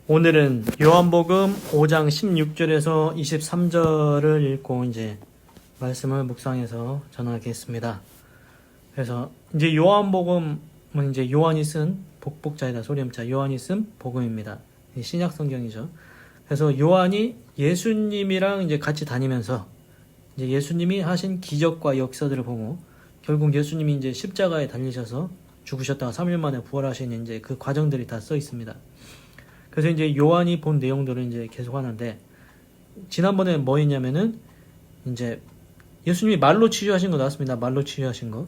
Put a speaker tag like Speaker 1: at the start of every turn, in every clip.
Speaker 1: 오늘은 요한복음 5장 16절에서 23절을 읽고 이제 말씀을 묵상해서 전하겠습니다. 그래서 이제 요한복음은 이제 요한이 쓴 복복자이다 소리음자 요한이 쓴 복음입니다. 신약 성경이죠. 그래서 요한이 예수님이랑 이제 같이 다니면서 이제 예수님이 하신 기적과 역사들을 보고 결국 예수님이 이제 십자가에 달리셔서 죽으셨다가 3일 만에 부활하신 이제 그 과정들이 다 써 있습니다. 그래서 이제 요한이 본 내용들을 이제 계속 하는데, 지난번에 뭐 했냐면은, 이제 예수님이 말로 치유하신 거 나왔습니다. 말로 치유하신 거.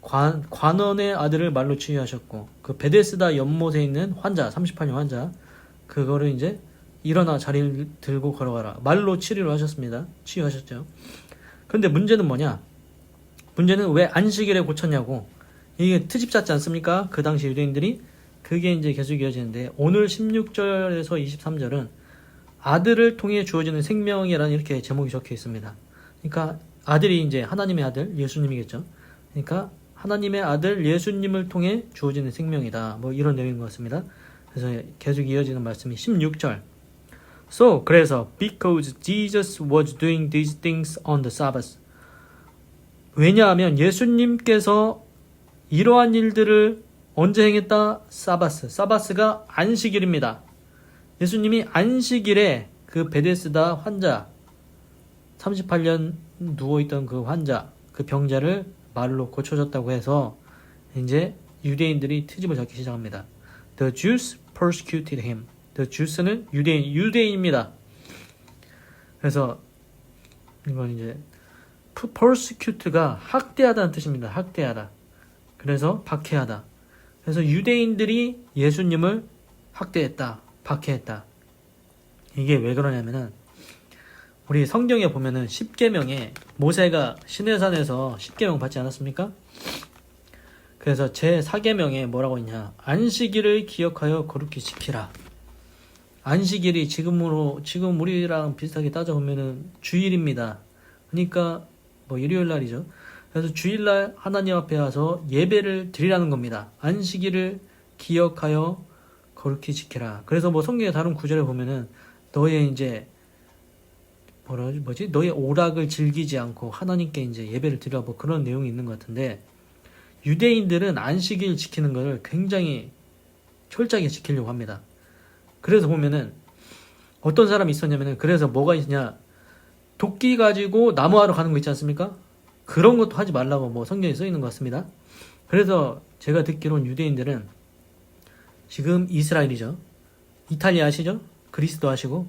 Speaker 1: 관원의 아들을 말로 치유하셨고, 그 베데스다 연못에 있는 환자, 38년 환자, 그거를 이제 일어나 자리를 들고 걸어가라. 말로 치료를 하셨습니다. 치유하셨죠. 근데 문제는 뭐냐? 문제는 왜 안식일에 고쳤냐고. 이게 트집 잡지 않습니까? 그 당시 유대인들이. 그게 이제 계속 이어지는데, 오늘 16절에서 23절은 아들을 통해 주어지는 생명이라는 이렇게 제목이 적혀 있습니다. 그러니까 아들이 이제 하나님의 아들, 예수님이겠죠. 그러니까 하나님의 아들 예수님을 통해 주어지는 생명이다. 뭐 이런 내용인 것 같습니다. 그래서 계속 이어지는 말씀이 16절. 그래서 because Jesus was doing these things on the Sabbath. 왜냐하면 예수님께서 이러한 일들을 언제 행했다? 사바스가 안식일입니다. 예수님이 안식일에 그 베데스다 환자, 38년 누워있던 그 환자, 그 병자를 말로 고쳐줬다고 해서 이제 유대인들이 트집을 잡기 시작합니다. The Jews persecuted him. The Jews는 유대인입니다. 그래서 이건 이제 persecute가 학대하다는 뜻입니다. 학대하다. 그래서 박해하다. 그래서 유대인들이 예수님을 학대했다, 박해했다. 이게 왜 그러냐면은, 우리 성경에 보면은 10계명에 모세가 시내산에서 10계명 받지 않았습니까? 그래서 제 4계명에 뭐라고 있냐? 안식일을 기억하여 거룩히 지키라. 안식일이 지금 우리랑 비슷하게 따져보면은 주일입니다. 그러니까 뭐 일요일 날이죠. 그래서 주일날 하나님 앞에 와서 예배를 드리라는 겁니다. 안식일을 기억하여 거룩히 지키라. 그래서 뭐 성경의 다른 구절에 보면은 너의 이제 너의 오락을 즐기지 않고 하나님께 이제 예배를 드리라, 뭐 그런 내용이 있는 것 같은데, 유대인들은 안식일 지키는 것을 굉장히 철저하게 지키려고 합니다. 그래서 보면은 어떤 사람이 있었냐면은, 그래서 뭐가 있냐, 도끼 가지고 나무하러 가는 거 있지 않습니까? 그런 것도 하지 말라고 뭐 성경에 써 있는 것 같습니다. 그래서 제가 듣기로는 유대인들은 지금 이스라엘이죠. 이탈리아 아시죠? 그리스도 아시고,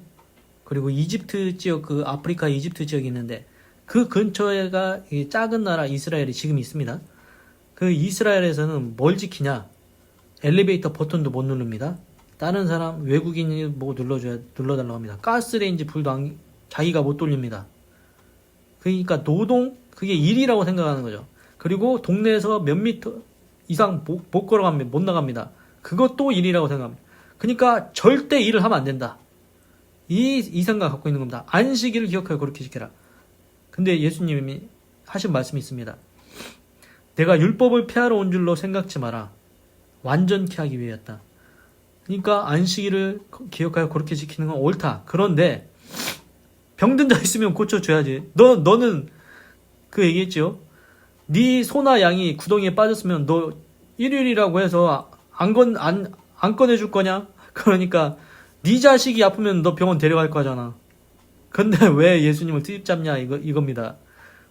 Speaker 1: 그리고 이집트 지역, 그 아프리카 이집트 지역이 있는데 그 근처에가 작은 나라 이스라엘이 지금 있습니다. 그 이스라엘에서는 뭘 지키냐? 엘리베이터 버튼도 못 누릅니다. 다른 사람 외국인이 뭐 눌러달라고 합니다. 가스레인지 불도 자기가 못 돌립니다. 그러니까 그게 일이라고 생각하는 거죠. 그리고 동네에서 몇 미터 이상 못 걸어갑니다. 못 나갑니다. 그것도 일이라고 생각합니다. 그러니까 절대 일을 하면 안 된다. 이 생각 갖고 있는 겁니다. 안식일을 기억하여 그렇게 지켜라. 근데 예수님이 하신 말씀이 있습니다. 내가 율법을 폐하러 온 줄로 생각지 마라. 완전케 하기 위하였다. 그러니까 안식일을 기억하여 그렇게 지키는 건 옳다. 그런데 병든 자 있으면 고쳐줘야지. 너는 그 얘기했죠. 네 소나 양이 구덩이에 빠졌으면 너 일요일이라고 해서 안 꺼내줄 거냐? 그러니까 네 자식이 아프면 너 병원 데려갈 거잖아. 근데 왜 예수님을 트집 잡냐, 이겁니다.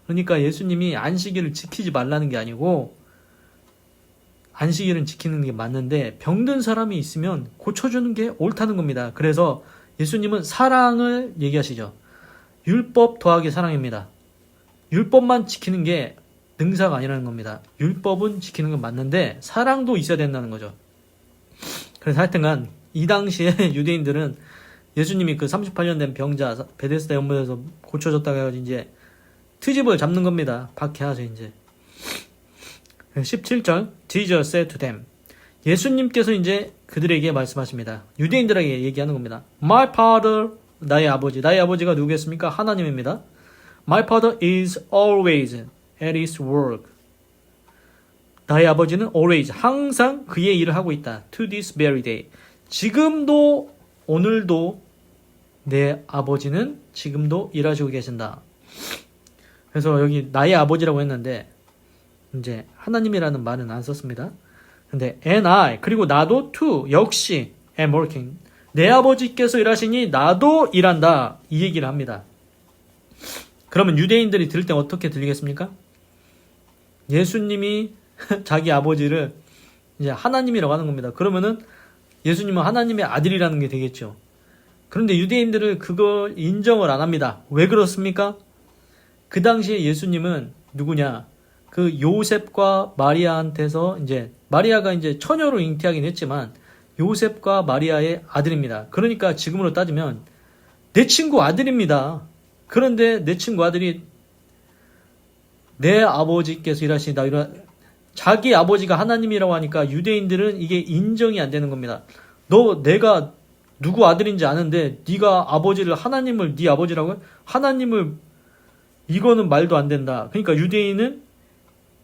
Speaker 1: 그러니까 예수님이 안식일을 지키지 말라는 게 아니고, 안식일은 지키는 게 맞는데 병든 사람이 있으면 고쳐주는 게 옳다는 겁니다. 그래서 예수님은 사랑을 얘기하시죠. 율법 더하기 사랑입니다. 율법만 지키는 게 능사가 아니라는 겁니다. 율법은 지키는 건 맞는데 사랑도 있어야 된다는 거죠. 그래서 하여튼간 이 당시에 유대인들은 예수님이 그 38년 된 병자 베데스다 연못에서 고쳐졌다고 해가지고 이제 트집을 잡는 겁니다. 박해하죠 이제. 17절 Jesus said to them. 예수님께서 이제 그들에게 말씀하십니다. 유대인들에게 얘기하는 겁니다. My father, 나의 아버지가 누구겠습니까? 하나님입니다. My father is always at his work. 나의 아버지는 always, 항상 그의 일을 하고 있다. To this very day. 지금도 오늘도 내 아버지는 지금도 일하시고 계신다. 그래서 여기 나의 아버지라고 했는데 이제 하나님이라는 말은 안 썼습니다. 근데 and I 그리고 나도 too 역시 am working. 내 아버지께서 일하시니 나도 일한다. 이 얘기를 합니다. 그러면 유대인들이 들을 때 어떻게 들리겠습니까? 예수님이 자기 아버지를 이제 하나님이라고 하는 겁니다. 그러면은 예수님은 하나님의 아들이라는 게 되겠죠. 그런데 유대인들은 그걸 인정을 안 합니다. 왜 그렇습니까? 그 당시에 예수님은 누구냐? 그 요셉과 마리아한테서 이제 마리아가 이제 처녀로 잉태하긴 했지만 요셉과 마리아의 아들입니다. 그러니까 지금으로 따지면 내 친구 아들입니다. 그런데 내 친구 아들이 내 아버지께서 일하시다 자기 아버지가 하나님이라고 하니까 유대인들은 이게 인정이 안 되는 겁니다. 너 내가 누구 아들인지 아는데 네가 아버지를 하나님을 네 아버지라고 해? 하나님을 이거는 말도 안 된다. 그러니까 유대인은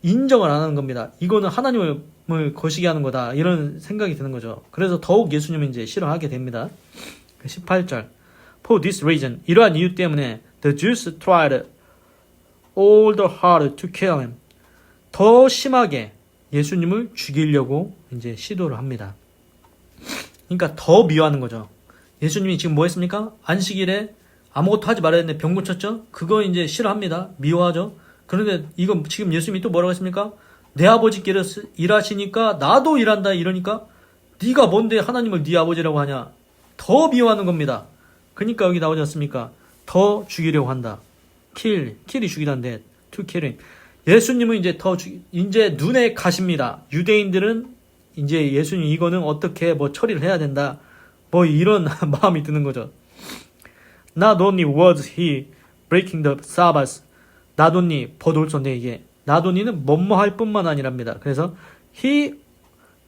Speaker 1: 인정을 안 하는 겁니다. 이거는 하나님을 거시기 하는 거다. 이런 생각이 드는 거죠. 그래서 더욱 예수님은 이제 싫어하게 됩니다. 18절. For this reason, 이러한 이유 때문에 the Jews tried all the harder to kill him. 더 심하게 예수님을 죽이려고 이제 시도를 합니다. 그러니까 더 미워하는 거죠. 예수님이 지금 뭐 했습니까? 안식일에 아무것도 하지 말아야 했는데 병 고쳤죠? 그거 이제 싫어합니다. 미워하죠? 그런데 이거 지금 예수님이 또 뭐라고 했습니까? 내 아버지께서 일하시니까 나도 일한다 이러니까 네가 뭔데 하나님을 네 아버지라고 하냐? 더 미워하는 겁니다. 그러니까 여기 나오지 않습니까? 더 죽이려고 한다. 킬이 죽이다인데 to kill him. 예수님은 이제 이제 눈에 가십니다. 유대인들은 이제 예수님 이거는 어떻게 뭐 처리를 해야 된다. 뭐 이런 마음이 드는 거죠. Not only was he breaking the Sabbath, not only but also 이게 not only는 뭐뭐 할 뿐만 아니랍니다. 그래서 he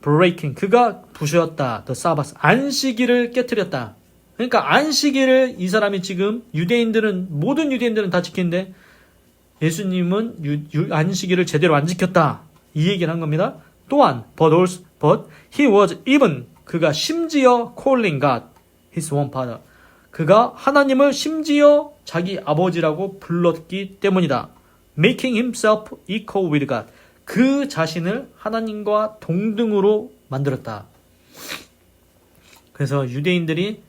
Speaker 1: breaking 그가 부수었다. the Sabbath 안식일을 깨뜨렸다. 그러니까 안식일을 이 사람이 지금 모든 유대인들은 다 지키는데 예수님은 안식일을 제대로 안 지켰다. 이 얘기를 한 겁니다. 또한 but he was even 그가 심지어 calling God his own father. 그가 하나님을 심지어 자기 아버지라고 불렀기 때문이다. Making himself equal with God. 그 자신을 하나님과 동등으로 만들었다. 그래서 유대인들이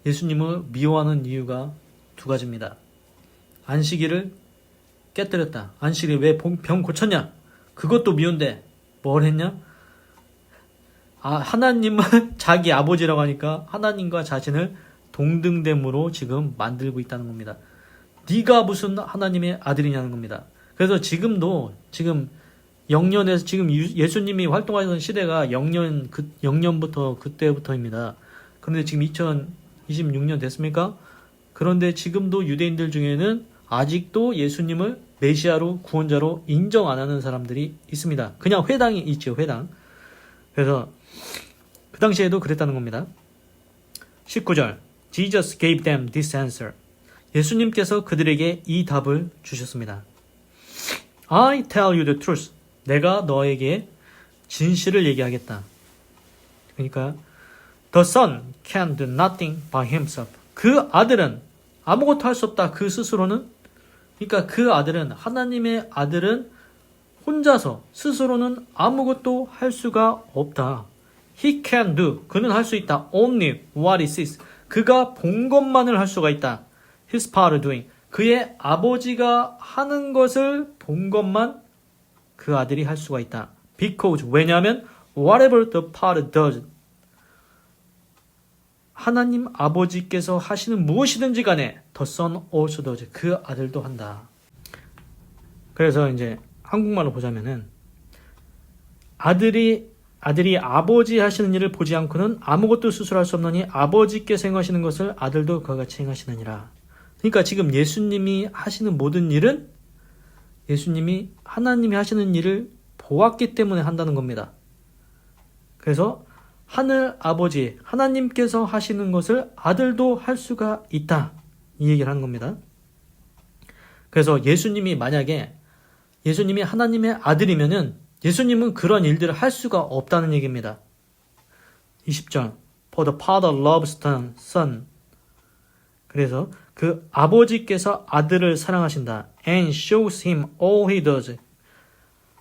Speaker 1: 예수님을 미워하는 이유가 두 가지입니다. 안식일을 깨뜨렸다. 안식일에 왜 병 고쳤냐? 그것도 미운데 뭘 했냐? 하나님은 자기 아버지라고 하니까 하나님과 자신을 동등됨으로 지금 만들고 있다는 겁니다. 네가 무슨 하나님의 아들이냐는 겁니다. 그래서 지금도 지금 영년에서 지금 예수님이 활동하셨던 시대가 영년부터 그때부터입니다. 그런데 지금 2026년 됐습니까? 그런데 지금도 유대인들 중에는 아직도 예수님을 메시아로 구원자로 인정 안 하는 사람들이 있습니다. 그냥 회당이 있죠, 회당. 그래서 그 당시에도 그랬다는 겁니다. 19절. Jesus gave them this answer. 예수님께서 그들에게 이 답을 주셨습니다. I tell you the truth. 내가 너에게 진실을 얘기하겠다. 그러니까 The son can do nothing by himself. 그 아들은 아무것도 할 수 없다. 그 스스로는. 그러니까 그 아들은 하나님의 아들은 혼자서 스스로는 아무것도 할 수가 없다. He can do. 그는 할 수 있다. Only what he sees. 그가 본 것만을 할 수가 있다. His father doing. 그의 아버지가 하는 것을 본 것만 그 아들이 할 수가 있다. Because 왜냐하면 whatever the father does. 하나님 아버지께서 하시는 무엇이든지 간에 the son also does. 그 아들도 한다. 그래서 이제 한국말로 보자면은 아들이 아버지 하시는 일을 보지 않고는 아무것도 스스로 할 수 없느니 아버지께서 행하시는 것을 아들도 그와 같이 행하시느니라. 그러니까 지금 예수님이 하시는 모든 일은 예수님이 하나님이 하시는 일을 보았기 때문에 한다는 겁니다. 그래서 하늘 아버지 하나님께서 하시는 것을 아들도 할 수가 있다. 이 얘기를 하는 겁니다. 그래서 예수님이 만약에 예수님이 하나님의 아들이면은 예수님은 그런 일들을 할 수가 없다는 얘기입니다. 20절. For the father loves the son. 그래서 그 아버지께서 아들을 사랑하신다. And shows him all he does.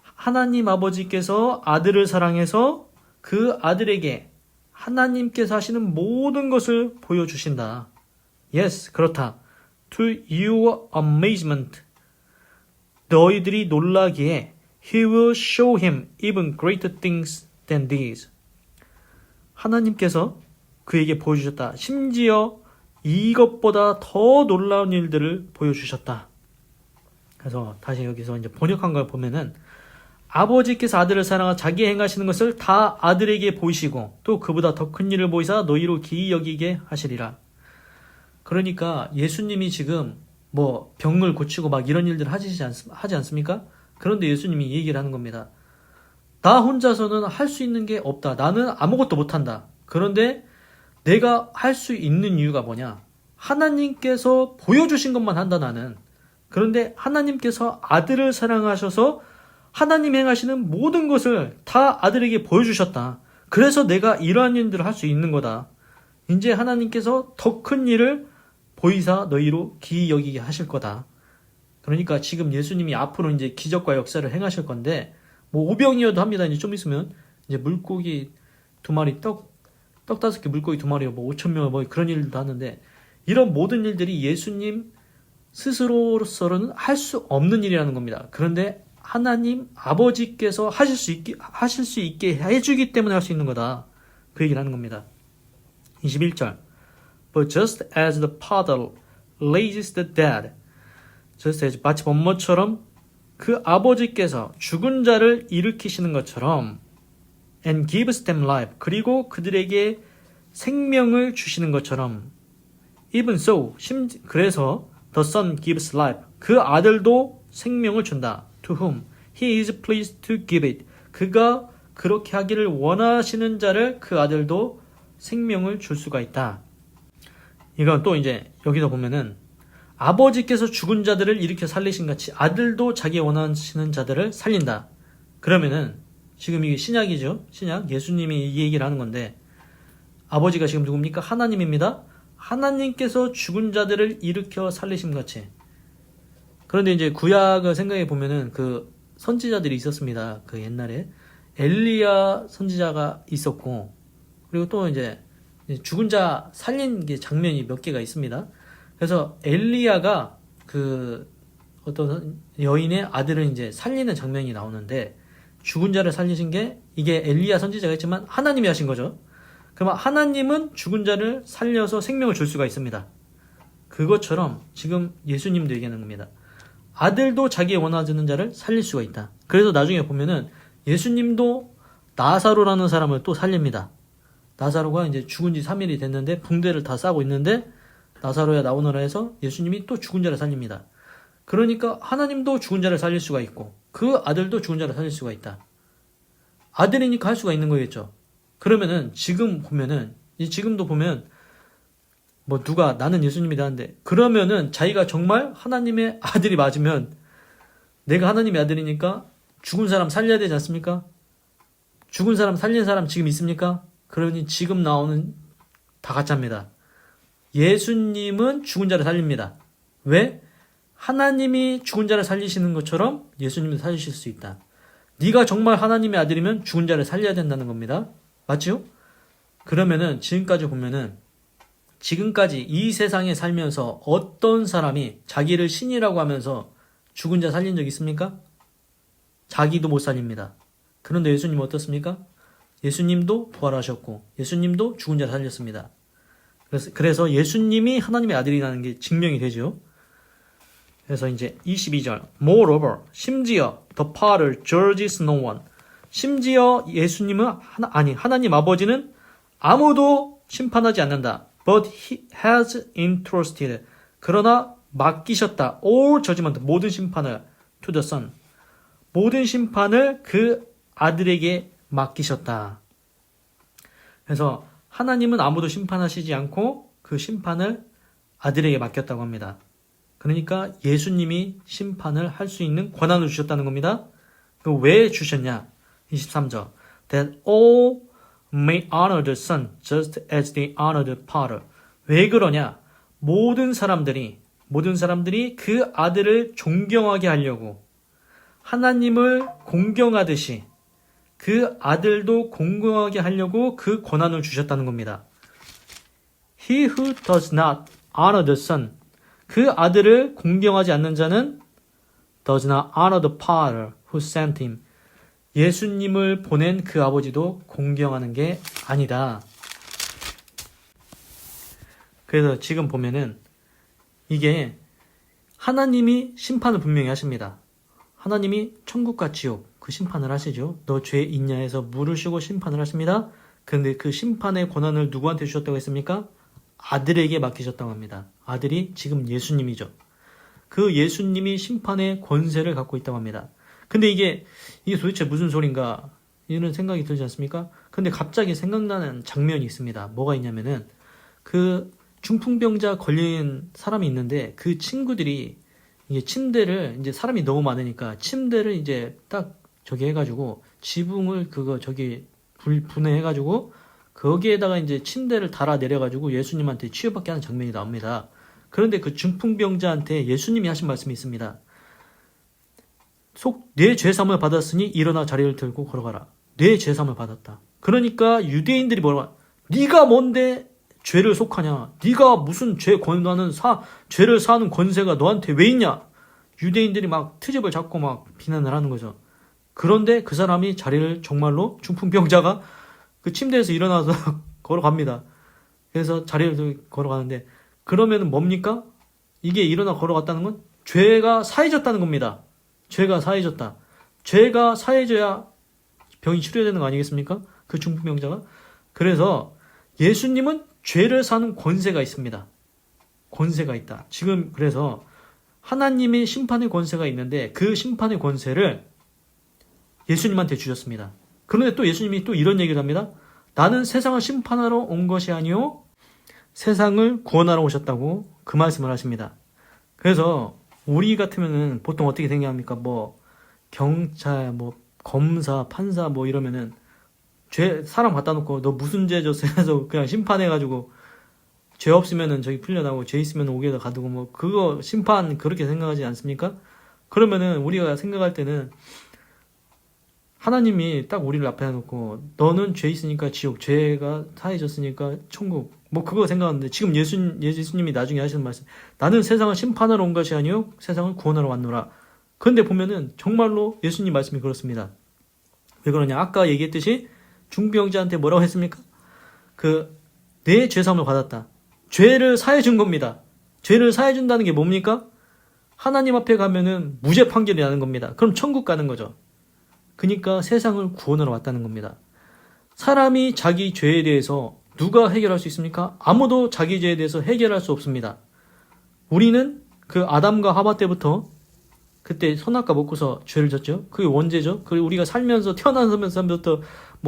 Speaker 1: 하나님 아버지께서 아들을 사랑해서 그 아들에게 하나님께서 하시는 모든 것을 보여주신다. Yes, 그렇다. To your amazement. 너희들이 놀라기에 He will show him even greater things than these. 하나님께서 그에게 보여주셨다. 심지어 이것보다 더 놀라운 일들을 보여주셨다. 그래서 다시 여기서 이제 번역한 걸 보면은 아버지께서 아들을 사랑하 자기 행하시는 것을 다 아들에게 보이시고 또 그보다 더 큰 일을 보이사 너희로 기이 여기게 하시리라. 그러니까 예수님이 지금 뭐 병을 고치고 막 이런 일들을 하지 않습니까? 그런데 예수님이 이 얘기를 하는 겁니다. 나 혼자서는 할 수 있는 게 없다. 나는 아무것도 못한다. 그런데 내가 할 수 있는 이유가 뭐냐? 하나님께서 보여주신 것만 한다 나는. 그런데 하나님께서 아들을 사랑하셔서 하나님 행하시는 모든 것을 다 아들에게 보여주셨다. 그래서 내가 이러한 일들을 할 수 있는 거다. 이제 하나님께서 더 큰 일을 보이사 너희로 기이 여기게 하실 거다. 그러니까 지금 예수님이 앞으로 이제 기적과 역사를 행하실 건데 뭐 오병이어도 합니다. 이제 좀 있으면 이제 물고기 2마리 떡 5개 물고기 2마리 뭐 5,000명 뭐 그런 일도 하는데 이런 모든 일들이 예수님 스스로로서는 할 수 없는 일이라는 겁니다. 그런데 하나님 아버지께서 하실 수 있게 해주기 때문에 할 수 있는 거다. 그 얘기를 하는 겁니다. 21절. But just as the father raises the dead, just as 마치 번모처럼 그 아버지께서 죽은 자를 일으키시는 것처럼 and gives them life, 그리고 그들에게 생명을 주시는 것처럼 even so, 그래서 the son gives life, 그 아들도 생명을 준다. To whom he is pleased to give it. 그가 그렇게 하기를 원하시는 자를 그 아들도 생명을 줄 수가 있다. 이건 또 이제 여기서 보면은 아버지께서 죽은 자들을 일으켜 살리신 같이 아들도 자기 원하시는 자들을 살린다. 그러면은 지금 이게 신약이죠. 신약. 예수님이 이 얘기를 하는 건데 아버지가 지금 누굽니까? 하나님입니다. 하나님께서 죽은 자들을 일으켜 살리심 같이. 그런데 이제 구약을 생각해 보면은 그 선지자들이 있었습니다. 그 옛날에 엘리야 선지자가 있었고 그리고 또 이제 죽은 자 살린 게 장면이 몇 개가 있습니다. 그래서 엘리야가 그 어떤 여인의 아들을 이제 살리는 장면이 나오는데 죽은 자를 살리신 게 이게 엘리야 선지자가 있지만 하나님이 하신 거죠. 그러면 하나님은 죽은 자를 살려서 생명을 줄 수가 있습니다. 그것처럼 지금 예수님도 얘기하는 겁니다. 아들도 자기의 원하는 자를 살릴 수가 있다. 그래서 나중에 보면은 예수님도 나사로라는 사람을 또 살립니다. 나사로가 이제 죽은 지 3일이 됐는데 붕대를 다 싸고 있는데 나사로야 나오너라 해서 예수님이 또 죽은 자를 살립니다. 그러니까 하나님도 죽은 자를 살릴 수가 있고 그 아들도 죽은 자를 살릴 수가 있다. 아들이니까 할 수가 있는 거겠죠. 그러면은 지금 보면은 지금도 보면 뭐 누가 나는 예수님이다 하는데 그러면은 자기가 정말 하나님의 아들이 맞으면 내가 하나님의 아들이니까 죽은 사람 살려야 되지 않습니까? 죽은 사람 살린 사람 지금 있습니까? 그러니 지금 나오는 다 가짜입니다. 예수님은 죽은 자를 살립니다. 왜? 하나님이 죽은 자를 살리시는 것처럼 예수님도 살리실 수 있다. 네가 정말 하나님의 아들이면 죽은 자를 살려야 된다는 겁니다. 맞죠? 그러면은 지금까지 보면은 지금까지 이 세상에 살면서 어떤 사람이 자기를 신이라고 하면서 죽은 자 살린 적 있습니까? 자기도 못 살립니다. 그런데 예수님은 어떻습니까? 예수님도 부활하셨고 예수님도 죽은 자를 살렸습니다. 그래서 예수님이 하나님의 아들이라는 게 증명이 되죠. 그래서 이제 22절 Moreover, 심지어 the Father judges no one. 심지어 예수님은 하나님 아버지는 아무도 심판하지 않는다. But he has entrusted. 그러나 맡기셨다. All judgment, 모든 심판을 to the Son. 모든 심판을 그 아들에게 맡기셨다. 그래서 하나님은 아무도 심판하시지 않고 그 심판을 아들에게 맡겼다고 합니다. 그러니까 예수님이 심판을 할 수 있는 권한을 주셨다는 겁니다. 왜 주셨냐? 23절 That all may honor the Son just as they honor the Father. 왜 그러냐? 모든 사람들이 그 아들을 존경하게 하려고 하나님을 공경하듯이 그 아들도 공경하게 하려고 그 권한을 주셨다는 겁니다. He who does not honor the Son. 그 아들을 공경하지 않는 자는 does not honor the Father who sent him. 예수님을 보낸 그 아버지도 공경하는 게 아니다. 그래서 지금 보면은 이게 하나님이 심판을 분명히 하십니다. 하나님이 천국과 지옥 그 심판을 하시죠. 너 죄 있냐 해서 물으시고 심판을 하십니다. 그런데 그 심판의 권한을 누구한테 주셨다고 했습니까? 아들에게 맡기셨다고 합니다. 아들이 지금 예수님이죠. 그 예수님이 심판의 권세를 갖고 있다고 합니다. 근데 이게 도대체 무슨 소린가 이런 생각이 들지 않습니까? 근데 갑자기 생각나는 장면이 있습니다. 뭐가 있냐면은 그 중풍병자 걸린 사람이 있는데 그 친구들이 이게 침대를 이제 사람이 너무 많으니까 침대를 이제 딱 저기 해가지고 지붕을 분해해가지고 거기에다가 이제 침대를 달아 내려가지고 예수님한테 치유받게 하는 장면이 나옵니다. 그런데 그 중풍병자한테 예수님이 하신 말씀이 있습니다. 내 죄사함을 받았으니 일어나 자리를 들고 걸어가라. 내 죄사함을 받았다. 그러니까 유대인들이 뭐라고 네가 뭔데 죄를 속하냐? 네가 무슨 죄를 사는 권세가 너한테 왜 있냐? 유대인들이 막 트집을 잡고 막 비난을 하는 거죠. 그런데 그 사람이 자리를 정말로 중풍병자가 그 침대에서 일어나서 걸어갑니다. 그래서 자리를 걸어가는데 그러면은 뭡니까? 이게 일어나 걸어갔다는 건 죄가 사해졌다는 겁니다. 죄가 사해졌다. 죄가 사해져야 병이 치료되는 거 아니겠습니까? 그 중풍병자가. 그래서 예수님은 죄를 사는 권세가 있습니다. 권세가 있다. 지금 그래서 하나님의 심판의 권세가 있는데 그 심판의 권세를 예수님한테 주셨습니다. 그런데 또 예수님이 또 이런 얘기를 합니다. 나는 세상을 심판하러 온 것이 아니요 세상을 구원하러 오셨다고 그 말씀을 하십니다. 그래서 우리 같으면은 보통 어떻게 생각합니까? 경찰, 검사, 판사 이러면은 사람 갖다 놓고 너 무슨 죄 졌어 해서 그냥 심판해가지고 죄 없으면은 저기 풀려나고 죄 있으면 옥에다 가두고 그거 심판 그렇게 생각하지 않습니까? 그러면은 우리가 생각할 때는 하나님이 딱 우리를 앞에 놓고 너는 죄 있으니까 지옥, 죄가 사해졌으니까 천국 그거 생각하는데 지금 예수님이 나중에 하시는 말씀 나는 세상을 심판하러 온 것이 아니요 세상을 구원하러 왔노라. 그런데 보면은 정말로 예수님 말씀이 그렇습니다. 왜 그러냐? 아까 얘기했듯이 중병자한테 뭐라고 했습니까? 내 죄사함을 받았다. 죄를 사해 준 겁니다. 죄를 사해 준다는 게 뭡니까? 하나님 앞에 가면은 무죄 판결이 나는 겁니다. 그럼 천국 가는 거죠. 그러니까 세상을 구원하러 왔다는 겁니다. 사람이 자기 죄에 대해서 누가 해결할 수 있습니까? 아무도 자기 죄에 대해서 해결할 수 없습니다. 우리는 그 아담과 하와 때부터 그때 선악과 먹고서 죄를 졌죠. 그게 원죄죠. 그리고 우리가 살면서 태어나면서부터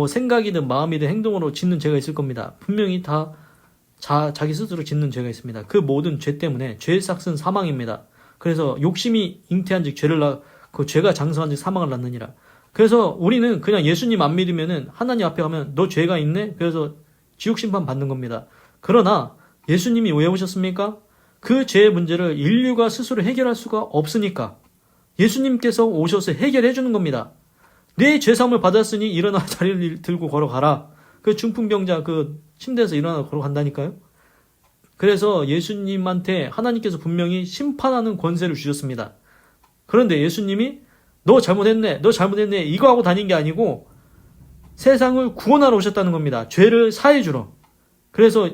Speaker 1: 생각이든 마음이든 행동으로 짓는 죄가 있을 겁니다. 분명히 다 자기 스스로 짓는 죄가 있습니다. 그 모든 죄 때문에 죄의 삭은 사망입니다. 그래서 욕심이 잉태한즉 그 죄가 장성한즉 사망을 낳느니라. 그래서 우리는 그냥 예수님 안 믿으면은 하나님 앞에 가면 너 죄가 있네? 그래서 지옥 심판 받는 겁니다. 그러나 예수님이 왜 오셨습니까? 그 죄의 문제를 인류가 스스로 해결할 수가 없으니까 예수님께서 오셔서 해결해 주는 겁니다. 내 죄사함을 받았으니 일어나 자리를 들고 걸어가라. 그 중풍병자 그 침대에서 일어나 걸어간다니까요. 그래서 예수님한테 하나님께서 분명히 심판하는 권세를 주셨습니다. 그런데 예수님이 너 잘못했네 이거 하고 다닌 게 아니고 세상을 구원하러 오셨다는 겁니다. 죄를 사해 주러. 그래서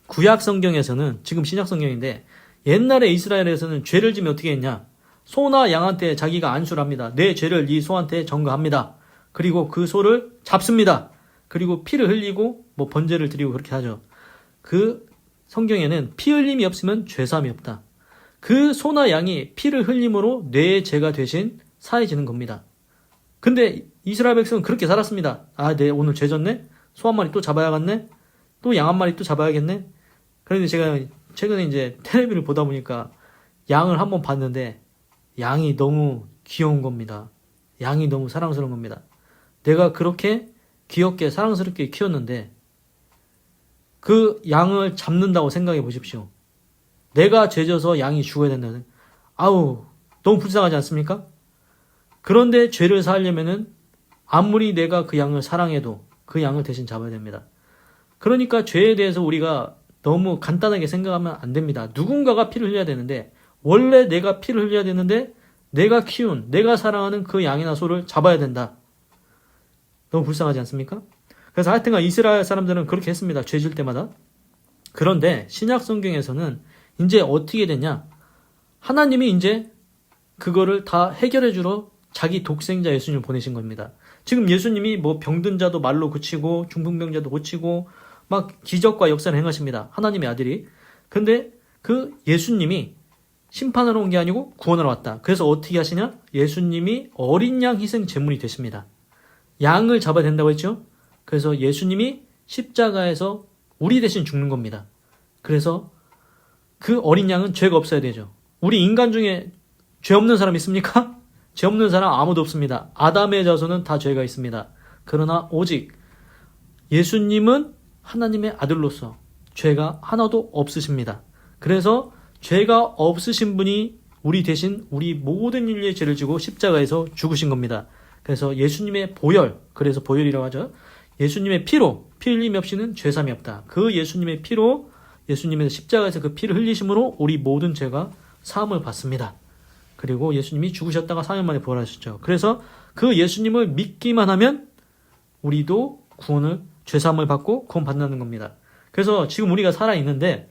Speaker 1: 구약 성경에서는 지금 신약 성경인데 옛날에 이스라엘에서는 죄를 지면 어떻게 했냐? 소나 양한테 자기가 안수를 합니다. 내 죄를 이 소한테 전가합니다. 그리고 그 소를 잡습니다. 그리고 피를 흘리고 번제를 드리고 그렇게 하죠. 그 성경에는 피 흘림이 없으면 죄사함이 없다. 그 소나 양이 피를 흘림으로 내 죄가 대신 사해지는 겁니다. 근데 이스라엘 백성은 그렇게 살았습니다. 내 오늘 죄 졌네? 소 한 마리 또 잡아야겠네? 또 양 한 마리 또 잡아야겠네? 그런데 제가 최근에 이제 텔레비를 보다 보니까 양을 한번 봤는데 양이 너무 귀여운 겁니다. 양이 너무 사랑스러운 겁니다. 내가 그렇게 귀엽게 사랑스럽게 키웠는데 그 양을 잡는다고 생각해 보십시오. 내가 죄져서 양이 죽어야 된다는, 아우, 너무 불쌍하지 않습니까? 그런데 죄를 사하려면은 아무리 내가 그 양을 사랑해도 그 양을 대신 잡아야 됩니다. 그러니까 죄에 대해서 우리가 너무 간단하게 생각하면 안 됩니다. 누군가가 피를 흘려야 되는데, 원래 내가 피를 흘려야 되는데 내가 키운, 내가 사랑하는 그 양이나 소를 잡아야 된다. 너무 불쌍하지 않습니까? 그래서 하여튼간 이스라엘 사람들은 그렇게 했습니다. 죄 질 때마다. 그런데 신약 성경에서는 이제 어떻게 됐냐? 하나님이 이제 그거를 다 해결해 주러 자기 독생자 예수님을 보내신 겁니다. 지금 예수님이 뭐 병든 자도 말로 고치고 중풍병자도 고치고 막 기적과 역사를 행하십니다. 하나님의 아들이. 근데 그 예수님이 심판하러 온 게 아니고 구원하러 왔다. 그래서 어떻게 하시냐? 예수님이 어린 양 희생 제물이 되십니다. 양을 잡아야 된다고 했죠? 그래서 예수님이 십자가에서 우리 대신 죽는 겁니다. 그래서 그 어린 양은 죄가 없어야 되죠. 우리 인간 중에 죄 없는 사람 있습니까? 죄 없는 사람 아무도 없습니다. 아담의 자손은 다 죄가 있습니다. 그러나 오직 예수님은 하나님의 아들로서 죄가 하나도 없으십니다. 그래서 죄가 없으신 분이 우리 대신 우리 모든 인류의 죄를 지고 십자가에서 죽으신 겁니다. 그래서 예수님의 보혈, 그래서 보혈이라고 하죠. 예수님의 피로, 피 흘림이 없이는 죄삼이 없다. 그 예수님의 피로, 예수님의 십자가에서 그 피를 흘리심으로 우리 모든 죄가 사함을 받습니다. 그리고 예수님이 죽으셨다가 3일 만에 부활하셨죠. 그래서 그 예수님을 믿기만 하면 우리도 구원을, 죄사함을 받고 구원 받는 겁니다. 그래서 지금 우리가 살아있는데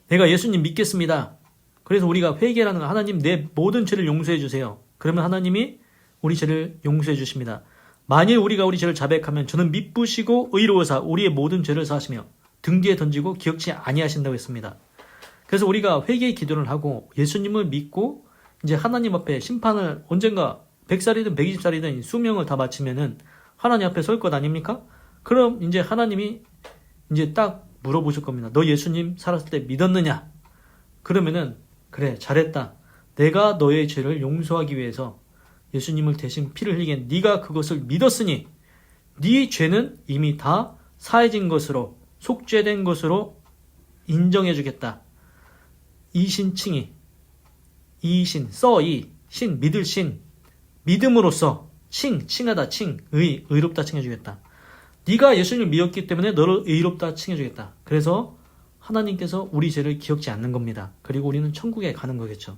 Speaker 1: 내가 예수님 믿겠습니다. 그래서 우리가 회개라는 거, 하나님 내 모든 죄를 용서해 주세요. 그러면 하나님이 우리 죄를 용서해 주십니다. 만일 우리가 우리 죄를 자백하면 저는 미쁘시고 의로우사 우리의 모든 죄를 사하시며 등 뒤에 던지고 기억치 아니하신다고 했습니다. 그래서 우리가 회개의 기도를 하고 예수님을 믿고 이제 하나님 앞에 심판을 언젠가 100살이든 120살이든 수명을 다 마치면은 하나님 앞에 설 것 아닙니까? 그럼 이제 하나님이 이제 딱 물어보실 겁니다. 너 예수님 살았을 때 믿었느냐? 그러면은 그래, 잘했다. 내가 너의 죄를 용서하기 위해서 예수님을 대신 피를 흘리게 네가 그것을 믿었으니 네 죄는 이미 다 사해진 것으로, 속죄된 것으로 인정해 주겠다. 이신칭의, 이신, 써이, 신, 믿을 신, 믿음으로써 칭하다, 의롭다 칭해 주겠다. 네가 예수님을 믿었기 때문에 너를 의롭다 칭해 주겠다. 그래서 하나님께서 우리 죄를 기억지 않는 겁니다. 그리고 우리는 천국에 가는 거겠죠.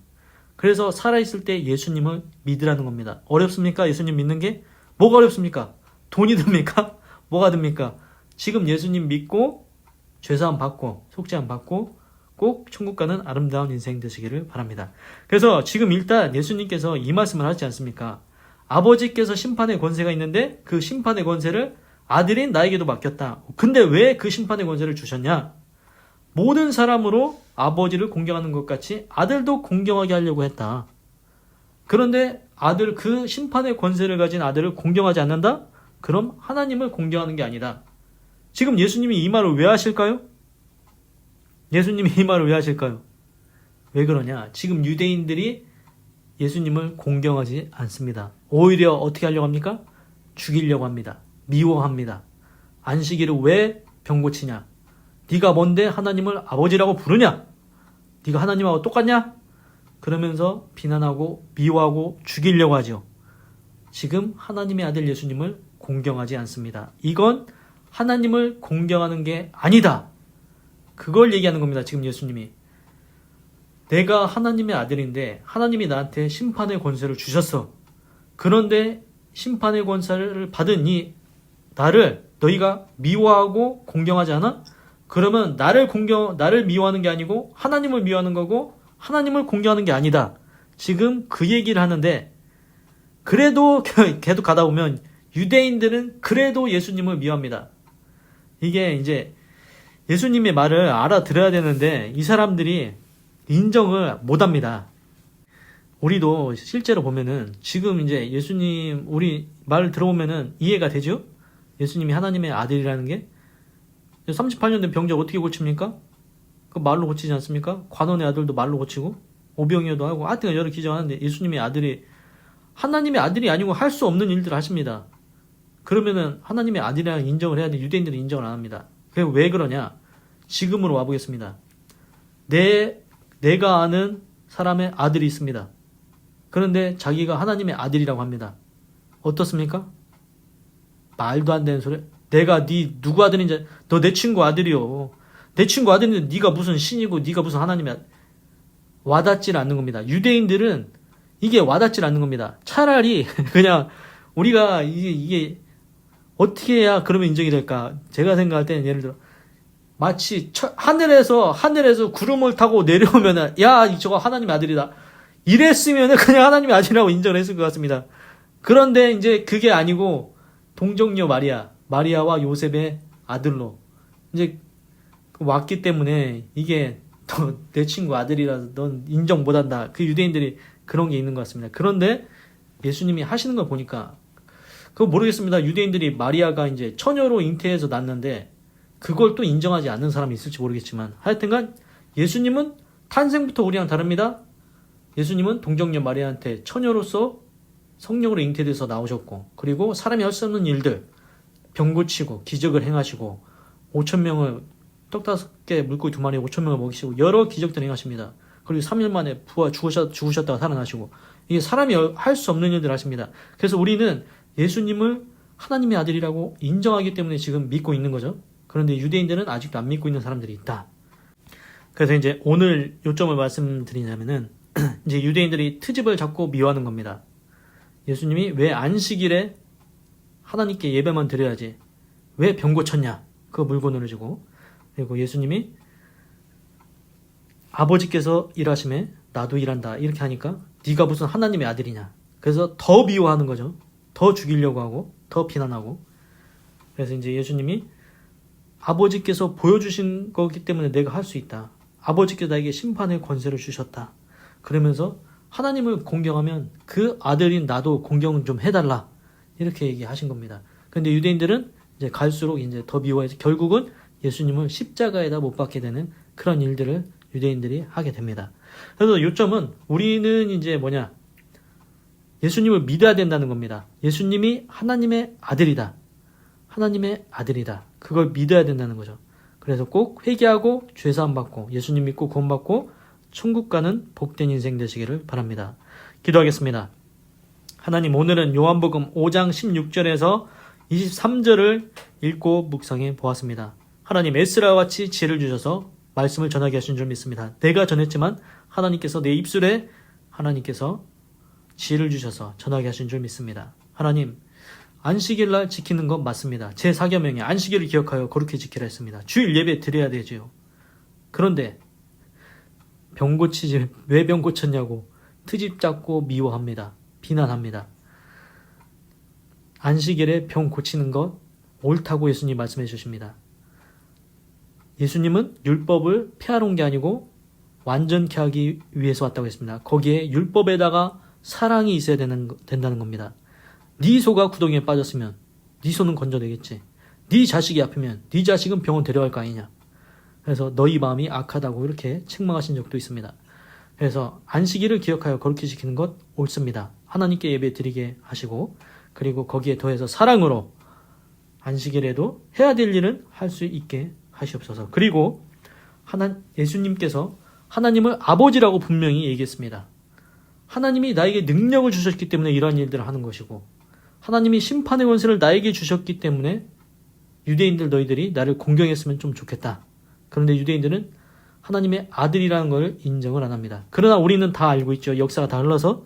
Speaker 1: 그래서 살아있을 때 예수님을 믿으라는 겁니다. 어렵습니까? 예수님 믿는 게? 뭐가 어렵습니까? 돈이 듭니까? 뭐가 듭니까? 지금 예수님 믿고 죄사함 받고 속죄함 받고 꼭 천국 가는 아름다운 인생 되시기를 바랍니다. 그래서 지금 일단 예수님께서 이 말씀을 하지 않습니까? 아버지께서 심판의 권세가 있는데 그 심판의 권세를 아들인 나에게도 맡겼다. 근데 왜 그 심판의 권세를 주셨냐? 모든 사람으로 아버지를 공경하는 것 같이 아들도 공경하게 하려고 했다. 그런데 아들, 그 심판의 권세를 가진 아들을 공경하지 않는다? 그럼 하나님을 공경하는 게 아니다. 지금 예수님이 이 말을 왜 하실까요? 예수님이 이 말을 왜 하실까요? 왜 그러냐? 지금 유대인들이 예수님을 공경하지 않습니다. 오히려 어떻게 하려고 합니까? 죽이려고 합니다. 미워합니다. 안식일을 왜 병 고치냐? 네가 뭔데 하나님을 아버지라고 부르냐? 네가 하나님하고 똑같냐? 그러면서 비난하고 미워하고 죽이려고 하죠. 지금 하나님의 아들 예수님을 공경하지 않습니다. 이건 하나님을 공경하는 게 아니다. 그걸 얘기하는 겁니다. 지금 예수님이. 내가 하나님의 아들인데 하나님이 나한테 심판의 권세를 주셨어. 그런데 심판의 권세를 받은 이 나를 너희가 미워하고 공경하지 않아? 그러면 나를 미워하는 게 아니고 하나님을 미워하는 거고 하나님을 공경하는 게 아니다. 지금 그 얘기를 하는데 그래도 계속 가다 보면 유대인들은 그래도 예수님을 미워합니다. 이게 이제 예수님의 말을 알아들어야 되는데 이 사람들이 인정을 못합니다. 우리도 실제로 보면은 지금 이제 예수님 우리 말 들어보면은 이해가 되죠? 예수님이 하나님의 아들이라는 게 38년 된 병자 어떻게 고칩니까? 그 말로 고치지 않습니까? 관원의 아들도 말로 고치고 오병이어도 하고 하여튼 여러 기적하는데 예수님의 아들이 하나님의 아들이 아니고 할 수 없는 일들을 하십니다. 그러면은 하나님의 아들이라고 인정을 해야 돼. 유대인들은 인정을 안 합니다. 그게 왜 그러냐? 지금으로 와보겠습니다. 내가 아는 사람의 아들이 있습니다. 그런데 자기가 하나님의 아들이라고 합니다. 어떻습니까? 말도 안 되는 소리. 내가 누구 아들인지, 너 내 친구 아들이요. 내 친구 아들인데 네가 무슨 신이고 네가 무슨 하나님의 아들. 와닿질 않는 겁니다. 유대인들은 이게 와닿질 않는 겁니다. 차라리 그냥 우리가 이게 어떻게 해야 그러면 인정이 될까? 제가 생각할 때는 예를 들어 마치 하늘에서 구름을 타고 내려오면은 야, 저거 하나님의 아들이다. 이랬으면은 그냥 하나님의 아들이라고 인정을 했을 것 같습니다. 그런데 이제 그게 아니고 동정녀 마리아와 요셉의 아들로 이제 왔기 때문에 이게 너 내 친구 아들이라서 넌 인정 못한다. 그 유대인들이 그런 게 있는 것 같습니다. 그런데 예수님이 하시는 걸 보니까 그거 모르겠습니다. 유대인들이 마리아가 이제 처녀로 잉태해서 낳는데 그걸 또 인정하지 않는 사람이 있을지 모르겠지만 하여튼간 예수님은 탄생부터 우리랑 다릅니다. 예수님은 동정녀 마리아한테 처녀로서 성령으로 잉태돼서 나오셨고 그리고 사람이 할 수 없는 일들 병 고치고 기적을 행하시고 5,000명을 떡 5개 물고기 2마리 5,000명을 먹이시고 여러 기적들 행하십니다. 그리고 3일 만에 죽으셨다가 살아나시고 이게 사람이 할 수 없는 일들을 하십니다. 그래서 우리는 예수님을 하나님의 아들이라고 인정하기 때문에 지금 믿고 있는 거죠. 그런데 유대인들은 아직도 안 믿고 있는 사람들이 있다. 그래서 이제 오늘 요점을 말씀드리냐면은 이제 유대인들이 트집을 잡고 미워하는 겁니다. 예수님이 왜 안식일에 하나님께 예배만 드려야지 왜 병 고쳤냐 그거 물건을 주고 그리고 예수님이 아버지께서 일하심에 나도 일한다 이렇게 하니까 네가 무슨 하나님의 아들이냐 그래서 더 미워하는 거죠. 더 죽이려고 하고 더 비난하고 그래서 이제 예수님이 아버지께서 보여주신 거기 때문에 내가 할 수 있다. 아버지께서 나에게 심판의 권세를 주셨다. 그러면서 하나님을 공경하면 그 아들인 나도 공경 좀 해달라 이렇게 얘기하신 겁니다. 그런데 유대인들은 이제 갈수록 이제 더 미워해서 결국은 예수님을 십자가에다 못 박게 되는 그런 일들을 유대인들이 하게 됩니다. 그래서 요점은 우리는 이제 뭐냐 예수님을 믿어야 된다는 겁니다. 예수님이 하나님의 아들이다. 하나님의 아들이다. 그걸 믿어야 된다는 거죠. 그래서 꼭 회개하고 죄사함 받고 예수님 믿고 구원받고 천국 가는 복된 인생 되시기를 바랍니다. 기도하겠습니다. 하나님 오늘은 요한복음 5장 16절에서 23절을 읽고 묵상해 보았습니다. 하나님 에스라와 같이 지혜를 주셔서 말씀을 전하게 하신 줄 믿습니다. 내가 전했지만 하나님께서 내 입술에 하나님께서 지혜를 주셔서 전하게 하신 줄 믿습니다. 하나님 안식일 날 지키는 건 맞습니다. 제 사계명에 안식일을 기억하여 거룩히 지키라 했습니다. 주일 예배 드려야 되지요. 그런데 병 고치지 왜 병 고쳤냐고 트집 잡고 미워합니다. 비난합니다. 안식일에 병 고치는 것 옳다고 예수님 말씀해 주십니다. 예수님은 율법을 폐하러 온 게 아니고 완전케 하기 위해서 왔다고 했습니다. 거기에 율법에다가 사랑이 있어야 된다는 겁니다. 네 소가 구덩이에 빠졌으면 네 소는 건져내겠지. 네 자식이 아프면 네 자식은 병원 데려갈 거 아니냐. 그래서 너희 마음이 악하다고 이렇게 책망하신 적도 있습니다. 그래서 안식일을 기억하여 거룩히 지키는 것 옳습니다. 하나님께 예배 드리게 하시고 그리고 거기에 더해서 사랑으로 안식일에도 해야 될 일은 할 수 있게 하시옵소서. 그리고 예수님께서 하나님을 아버지라고 분명히 얘기했습니다. 하나님이 나에게 능력을 주셨기 때문에 이러한 일들을 하는 것이고 하나님이 심판의 권세를 나에게 주셨기 때문에 유대인들 너희들이 나를 공경했으면 좀 좋겠다. 그런데 유대인들은 하나님의 아들이라는 걸 인정을 안 합니다. 그러나 우리는 다 알고 있죠. 역사가 다 흘러서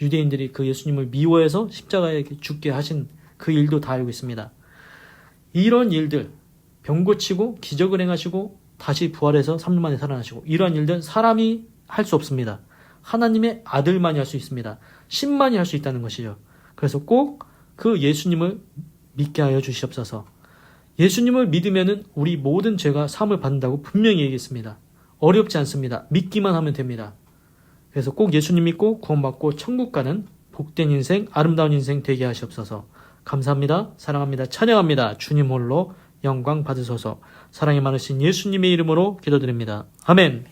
Speaker 1: 유대인들이 그 예수님을 미워해서 십자가에 죽게 하신 그 일도 다 알고 있습니다. 이런 일들 병 고치고 기적을 행하시고 다시 부활해서 3일 만에 살아나시고 이러한 일들은 사람이 할 수 없습니다. 하나님의 아들만이 할 수 있습니다. 신만이 할 수 있다는 것이죠. 그래서 꼭 그 예수님을 믿게 하여 주시옵소서. 예수님을 믿으면은 우리 모든 죄가 사함을 받는다고 분명히 얘기했습니다. 어렵지 않습니다. 믿기만 하면 됩니다. 그래서 꼭 예수님 믿고 구원받고 천국 가는 복된 인생, 아름다운 인생 되게 하시옵소서. 감사합니다. 사랑합니다. 찬양합니다. 주님 홀로 영광 받으소서. 사랑이 많으신 예수님의 이름으로 기도드립니다. 아멘.